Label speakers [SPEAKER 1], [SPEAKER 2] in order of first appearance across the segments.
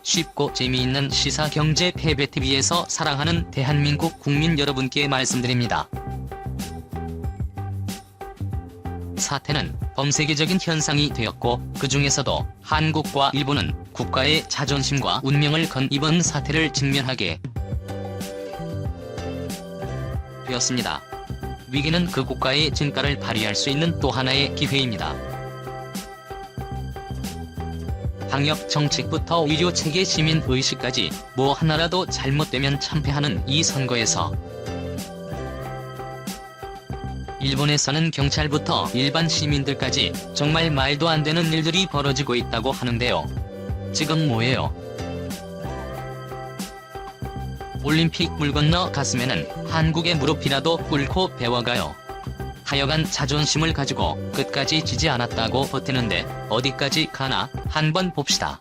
[SPEAKER 1] 쉽고 재미있는 시사 경제 패배TV에서 사랑하는 대한민국 국민 여러분께 말씀드립니다. 사태는 범세계적인 현상이 되었고 그 중에서도 한국과 일본은 국가의 자존심과 운명을 건 이번 사태를 직면하게 되었습니다. 위기는 그 국가의 진가를 발휘할 수 있는 또 하나의 기회입니다. 방역 정책부터 의료체계 시민의식까지 뭐 하나라도 잘못되면 참패하는 이 선거에서 일본에서는 경찰부터 일반 시민들까지 정말 말도 안 되는 일들이 벌어지고 있다고 하는데요. 지금 뭐예요? 올림픽 물 건너 갔으면은 한국의 무릎이라도 꿇고 배워가요. 하여간 자존심을 가지고 끝까지 지지 않았다고 버티는데 어디까지 가나 한번 봅시다.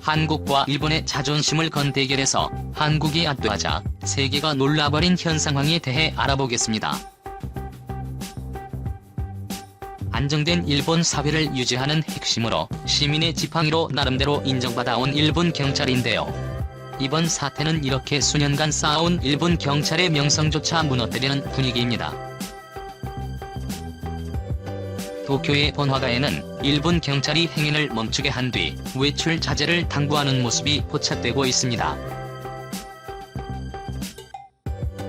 [SPEAKER 1] 한국과 일본의 자존심을 건 대결에서 한국이 압도하자 세계가 놀라버린 현 상황에 대해 알아보겠습니다. 안정된 일본 사회를 유지하는 핵심으로 시민의 지팡이로 나름대로 인정받아온 일본 경찰인데요. 이번 사태는 이렇게 수년간 쌓아온 일본 경찰의 명성조차 무너뜨리는 분위기입니다. 도쿄의 번화가에는 일본 경찰이 행인을 멈추게 한 뒤 외출 자제를 당부하는 모습이 포착되고 있습니다.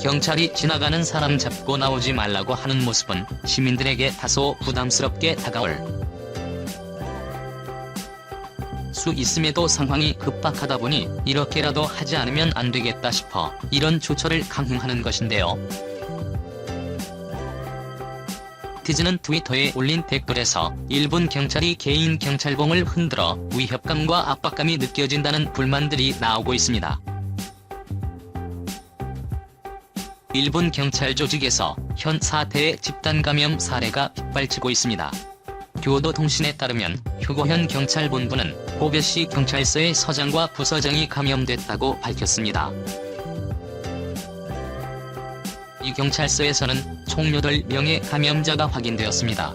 [SPEAKER 1] 경찰이 지나가는 사람 잡고 나오지 말라고 하는 모습은 시민들에게 다소 부담스럽게 다가올 수 있음에도 상황이 급박하다 보니 이렇게라도 하지 않으면 안 되겠다 싶어 이런 조처를 강행하는 것인데요. 티즈는 트위터에 올린 댓글에서 일본 경찰이 개인 경찰봉을 흔들어 위협감과 압박감이 느껴진다는 불만들이 나오고 있습니다. 일본 경찰 조직에서 현 사태의 집단 감염 사례가 빗발치고 있습니다. 교도통신에 따르면 휴고현 경찰본부는 고베시 경찰서의 서장과 부서장이 감염됐다고 밝혔습니다. 이 경찰서에서는 총 8명의 감염자가 확인되었습니다.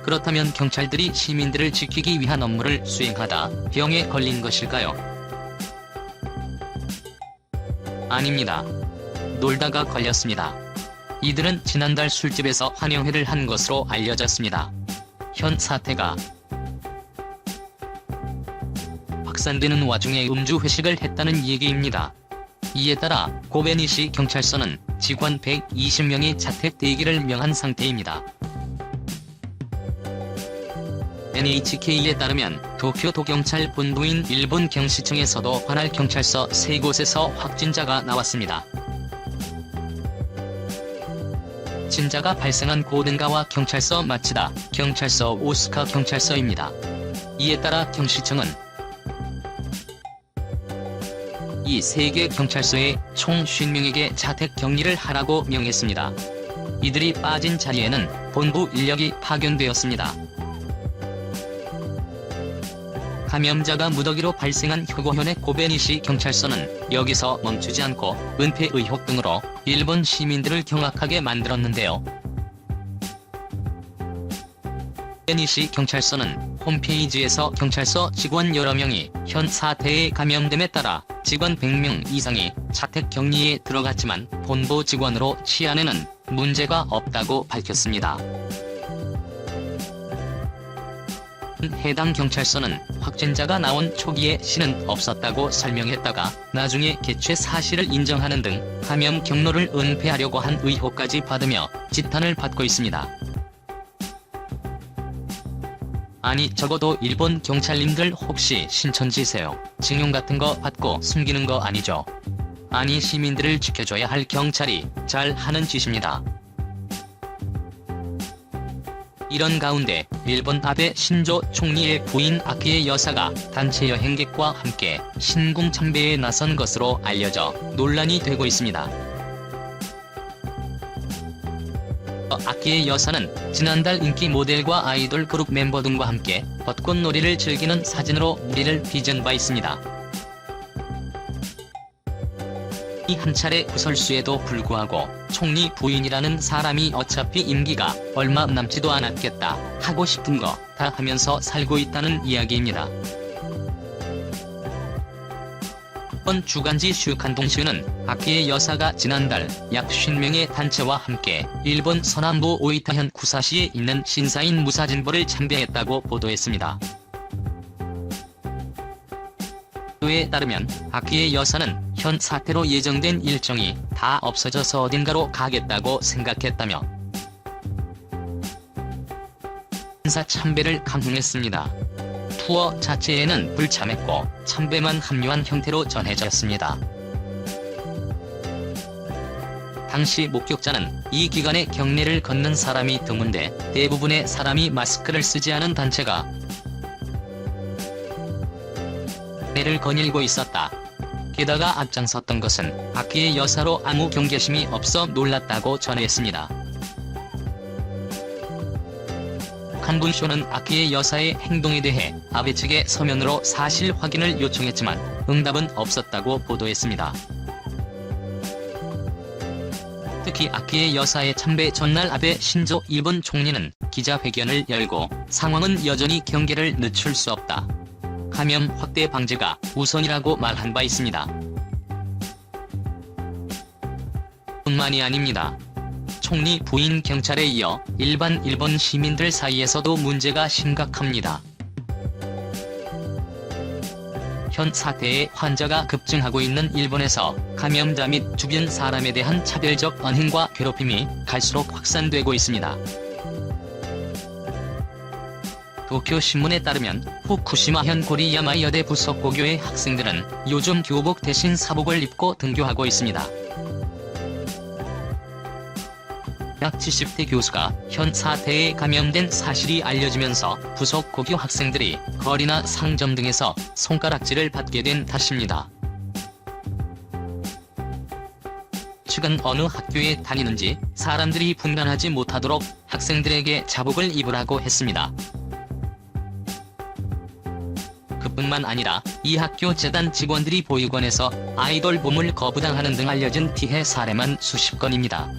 [SPEAKER 1] 그렇다면 경찰들이 시민들을 지키기 위한 업무를 수행하다 병에 걸린 것일까요? 아닙니다. 놀다가 걸렸습니다. 이들은 지난달 술집에서 환영회를 한 것으로 알려졌습니다. 현 사태가 확산되는 와중에 음주 회식을 했다는 얘기입니다. 이에 따라 고베니시 경찰서는 직원 120명이 자택 대기를 명한 상태입니다. NHK에 따르면 도쿄 도경찰 본부인 일본 경시청에서도 관할 경찰서 3곳에서 확진자가 나왔습니다. 진자가 발생한 고등가와 경찰서 마치다, 경찰서 오스카 경찰서입니다. 이에 따라 경시청은 이 3개 경찰서에 총 50명에게 자택 격리를 하라고 명했습니다. 이들이 빠진 자리에는 본부 인력이 파견되었습니다. 감염자가 무더기로 발생한 휴고현의 고베니시 경찰서는 여기서 멈추지 않고 은폐 의혹 등으로 일본 시민들을 경악하게 만들었는데요. 고베니시 경찰서는 홈페이지에서 경찰서 직원 여러 명이 현 사태에 감염됨에 따라 직원 100명 이상이 자택 격리에 들어갔지만 본부 직원으로 치안에는 문제가 없다고 밝혔습니다. 해당 경찰서는 확진자가 나온 초기에 씨는 없었다고 설명했다가 나중에 개최 사실을 인정하는 등 감염 경로를 은폐하려고 한 의혹까지 받으며 지탄을 받고 있습니다. 아니 적어도 일본 경찰님들 혹시 신천지세요? 징용 같은 거 받고 숨기는 거 아니죠? 아니 시민들을 지켜줘야 할 경찰이 잘 하는 짓입니다. 이런 가운데 일본 아베 신조 총리의 부인 아키에 여사가 단체 여행객과 함께 신궁 참배에 나선 것으로 알려져 논란이 되고 있습니다. 아키에 여사는 지난달 인기 모델과 아이돌 그룹 멤버 등과 함께 벚꽃놀이를 즐기는 사진으로 무리를 빚은 바 있습니다. 이 한 차례 구설수에도 불구하고 총리 부인이라는 사람이 어차피 임기가 얼마 남지도 않았겠다 하고 싶은 거 다 하면서 살고 있다는 이야기입니다. 이번 주간지 슈칸동시는 아키에 여사가 지난달 약 50명의 단체와 함께 일본 서남부 오이타현 구사시에 있는 신사인 무사진보를 참배했다고 보도했습니다. 에 따르면 아키에 여사는 현 사태로 예정된 일정이 다 없어져서 어딘가로 가겠다고 생각했다며 신사 참배를 강행했습니다. 투어 자체에는 불참했고 참배만 합류한 형태로 전해졌습니다. 당시 목격자는 이 기간에 경례를 걷는 사람이 드문데 대부분의 사람이 마스크를 쓰지 않은 단체가 경례를 거닐고 있었다. 게다가 앞장섰던 것은 아키에 여사로 아무 경계심이 없어 놀랐다고 전했습니다. 칸분쇼는 아키에 여사의 행동에 대해 아베 측에 서면으로 사실 확인을 요청했지만 응답은 없었다고 보도했습니다. 특히 아키에 여사의 참배 전날 아베 신조 일본 총리는 기자회견을 열고 상황은 여전히 경계를 늦출 수 없다. 감염 확대 방지가 우선이라고 말한 바 있습니다. 뿐만이 아닙니다. 총리 부인 경찰에 이어 일반 일본 시민들 사이에서도 문제가 심각합니다. 현 사태에 환자가 급증하고 있는 일본에서 감염자 및 주변 사람에 대한 차별적 언행과 괴롭힘이 갈수록 확산되고 있습니다. 도쿄신문에 따르면 후쿠시마현 고리야마 여대 부속고교의 학생들은 요즘 교복 대신 사복을 입고 등교하고 있습니다. 약 70대 교수가 현 사태에 감염된 사실이 알려지면서 부속고교 학생들이 거리나 상점 등에서 손가락질을 받게 된 탓입니다. 최근 어느 학교에 다니는지 사람들이 분간하지 못하도록 학생들에게 자복을 입으라고 했습니다. 그뿐만 아니라 이 학교 재단 직원들이 보육원에서 아이돌 몸을 거부당하는 등 알려진 피해 사례만 수십 건입니다.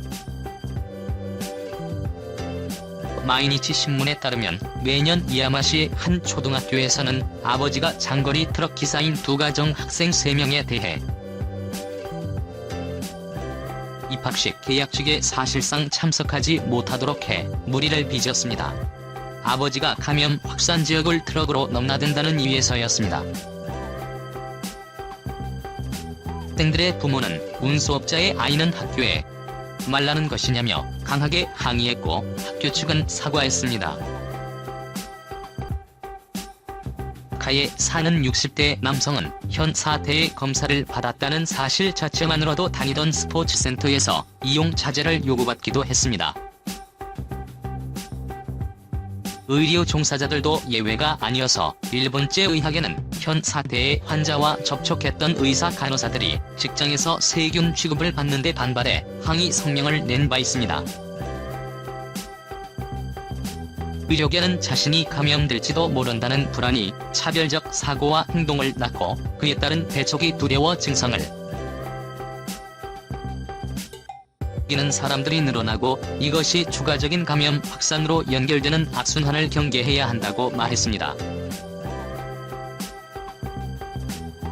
[SPEAKER 1] 마이니치 신문에 따르면 매년 이야마시의 한 초등학교에서는 아버지가 장거리 트럭 기사인 두 가정 학생 3명에 대해 입학식 계약식에 사실상 참석하지 못하도록 해 무리를 빚었습니다. 아버지가 감염 확산 지역을 트럭으로 넘나든다는 이유에서였습니다. 학생들의 부모는 운수업자의 아이는 학교에 말라는 것이냐며 강하게 항의했고 학교 측은 사과했습니다. 가에 사는 60대 남성은 현 사태의 검사를 받았다는 사실 자체만으로도 다니던 스포츠센터에서 이용 자제를 요구받기도 했습니다. 의료 종사자들도 예외가 아니어서 일본제 의학에는 현 사태의 환자와 접촉했던 의사 간호사들이 직장에서 세균 취급을 받는데 반발해 항의 성명을 낸 바 있습니다. 의료계는 자신이 감염될지도 모른다는 불안이 차별적 사고와 행동을 낳고 그에 따른 배척이 두려워 증상을 이는 사람들이 늘어나고 이것이 추가적인 감염 확산으로 연결되는 악순환을 경계해야 한다고 말했습니다.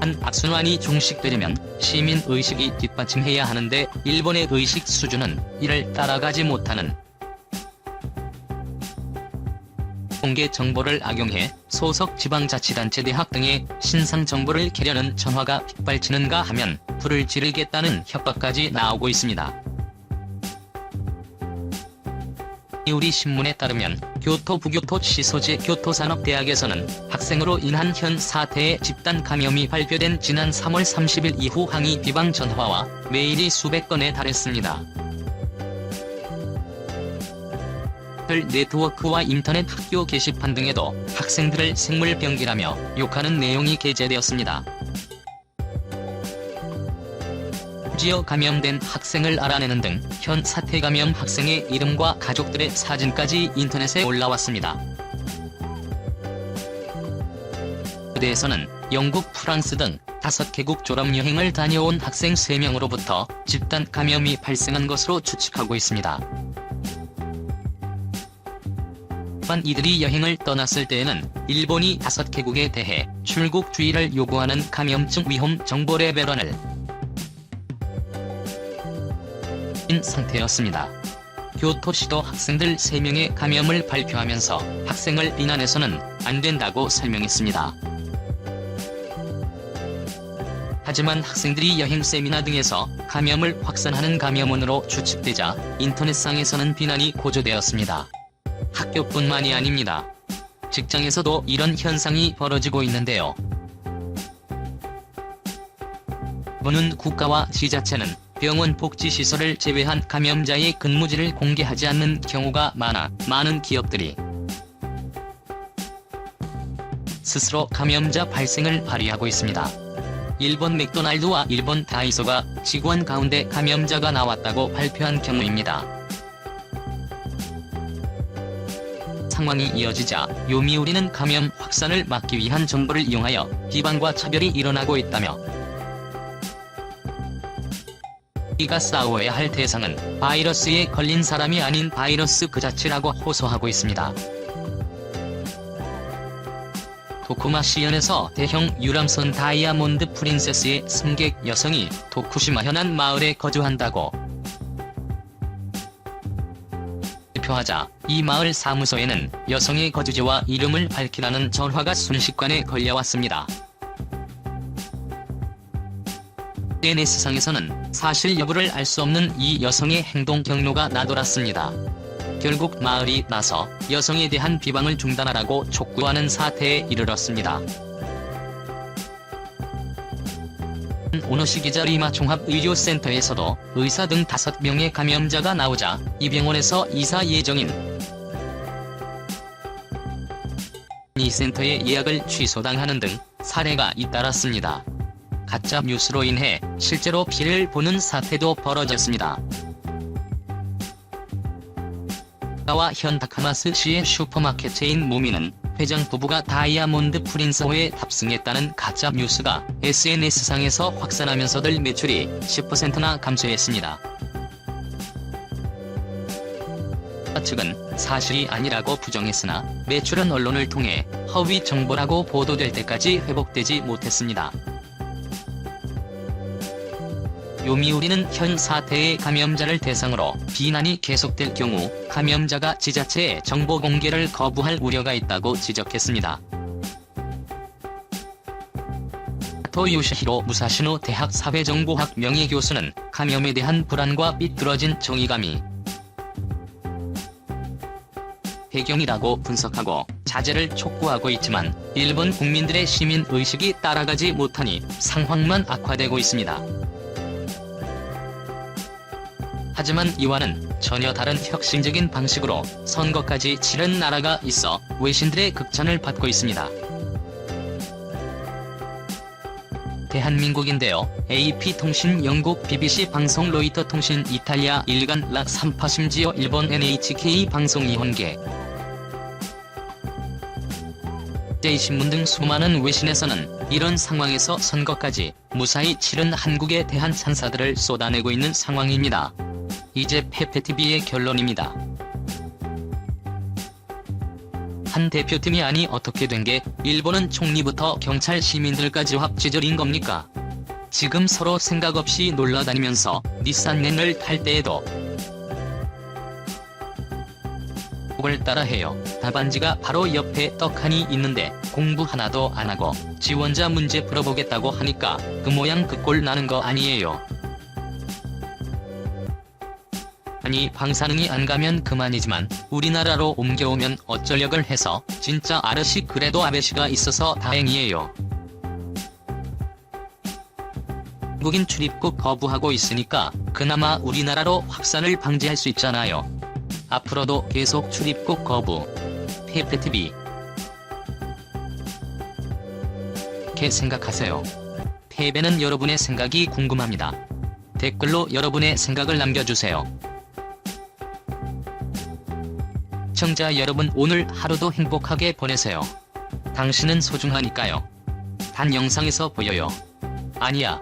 [SPEAKER 1] 한 악순환이 종식되려면 시민 의식이 뒷받침해야 하는데 일본의 의식 수준은 이를 따라가지 못하는 공개 정보를 악용해 소속 지방자치단체 대학 등의 신상 정보를 캐려는 전화가 빗발치는가 하면 불을 지르겠다는 협박까지 나오고 있습니다. 우리 신문에 따르면 교토 부교토시 소재 교토산업대학에서는 학생으로 인한 현 사태의 집단 감염이 발표된 지난 3월 30일 이후 항의 비방 전화와 메일이 수백 건에 달했습니다. 네트워크와 인터넷 학교 게시판 등에도 학생들을 생물병기라며 욕하는 내용이 게재되었습니다. 심지어 감염된 학생을 알아내는 등 현 사태 감염 학생의 이름과 가족들의 사진까지 인터넷에 올라왔습니다. 대에서는 영국, 프랑스 등 5개국 졸업여행을 다녀온 학생 3명으로부터 집단 감염이 발생한 것으로 추측하고 있습니다. 또한 이들이 여행을 떠났을 때에는 일본이 5개국에 대해 출국 주의를 요구하는 감염증 위험 정보 레벨1을 인 상태였습니다. 교토시도 학생들 3명의 감염을 발표하면서 학생을 비난해서는 안 된다고 설명했습니다. 하지만 학생들이 여행 세미나 등에서 감염을 확산하는 감염원으로 추측되자 인터넷상에서는 비난이 고조되었습니다. 학교뿐만이 아닙니다. 직장에서도 이런 현상이 벌어지고 있는데요. 보는 국가와 지자체는 병원 복지시설을 제외한 감염자의 근무지를 공개하지 않는 경우가 많은 기업들이 스스로 감염자 발생을 발휘하고 있습니다. 일본 맥도날드와 일본 다이소가 직원 가운데 감염자가 나왔다고 발표한 경우입니다. 상황이 이어지자 요미우리는 감염 확산을 막기 위한 정보를 이용하여 비방과 차별이 일어나고 있다며 우리가 싸워야 할 대상은 바이러스에 걸린 사람이 아닌 바이러스 그 자체라고 호소하고 있습니다. 도쿠마시현에서 대형 유람선 다이아몬드 프린세스의 승객 여성이 도쿠시마 현안 마을에 거주한다고 발표하자 이 마을 사무소에는 여성의 거주지와 이름을 밝히라는 전화가 순식간에 걸려왔습니다. SNS상에서는 사실 여부를 알 수 없는 이 여성의 행동 경로가 나돌았습니다. 결국 마을이 나서 여성에 대한 비방을 중단하라고 촉구하는 사태에 이르렀습니다. 오노시 기자 리마 종합의료센터에서도 의사 등 5명의 감염자가 나오자 이 병원에서 이사 예정인 이 센터의 예약을 취소당하는 등 사례가 잇따랐습니다. 가짜 뉴스로 인해 실제로 피해를 보는 사태도 벌어졌습니다. 와 현 다카마스시의 슈퍼마켓 체인 무미는 회장 부부가 다이아몬드 프린스호에 탑승했다는 가짜 뉴스가 SNS상에서 확산하면서들 매출이 10%나 감소했습니다. 측은 사실이 아니라고 부정했으나 매출은 언론을 통해 허위 정보라고 보도될 때까지 회복되지 못했습니다. 요미우리는 현 사태의 감염자를 대상으로 비난이 계속될 경우 감염자가 지자체에 정보 공개를 거부할 우려가 있다고 지적했습니다. 토요시히로 무사시노 대학 사회정보학 명예교수는 감염에 대한 불안과 삐뚤어진 정의감이 배경이라고 분석하고 자제를 촉구하고 있지만 일본 국민들의 시민의식이 따라가지 못하니 상황만 악화되고 있습니다. 하지만 이와는 전혀 다른 혁신적인 방식으로 선거까지 치른 나라가 있어 외신들의 극찬을 받고 있습니다. 대한민국인데요. AP통신 영국 BBC 방송 로이터 통신 이탈리아 일간 라 삼파 심지어 일본 NHK 방송 이혼계 제2신문 등 수많은 외신에서는 이런 상황에서 선거까지 무사히 치른 한국에 대한 찬사들을 쏟아내고 있는 상황입니다. 이제 페페TV의 결론입니다. 한 대표팀이 아니 어떻게 된 게 일본은 총리부터 경찰 시민들까지 확지절인 겁니까? 지금 서로 생각 없이 놀러다니면서 닛산 렌을 탈 때에도 을 따라해요. 답안지가 바로 옆에 떡하니 있는데 공부 하나도 안 하고 지원자 문제 풀어보겠다고 하니까 그 모양 그 꼴 나는 거 아니에요. 아니 방사능이 안 가면 그만이지만 우리나라로 옮겨오면 어쩌려걸 해서 진짜 아르시 그래도 아베시가 있어서 다행이에요. 한국인 출입국 거부하고 있으니까 그나마 우리나라로 확산을 방지할 수 있잖아요. 앞으로도 계속 출입국 거부. 페페TV. 어떻게 생각하세요? 패배는 여러분의 생각이 궁금합니다. 댓글로 여러분의 생각을 남겨주세요. 시청자 여러분 오늘 하루도 행복하게 보내세요. 당신은 소중하니까요. 단 영상에서 보여요. 아니야.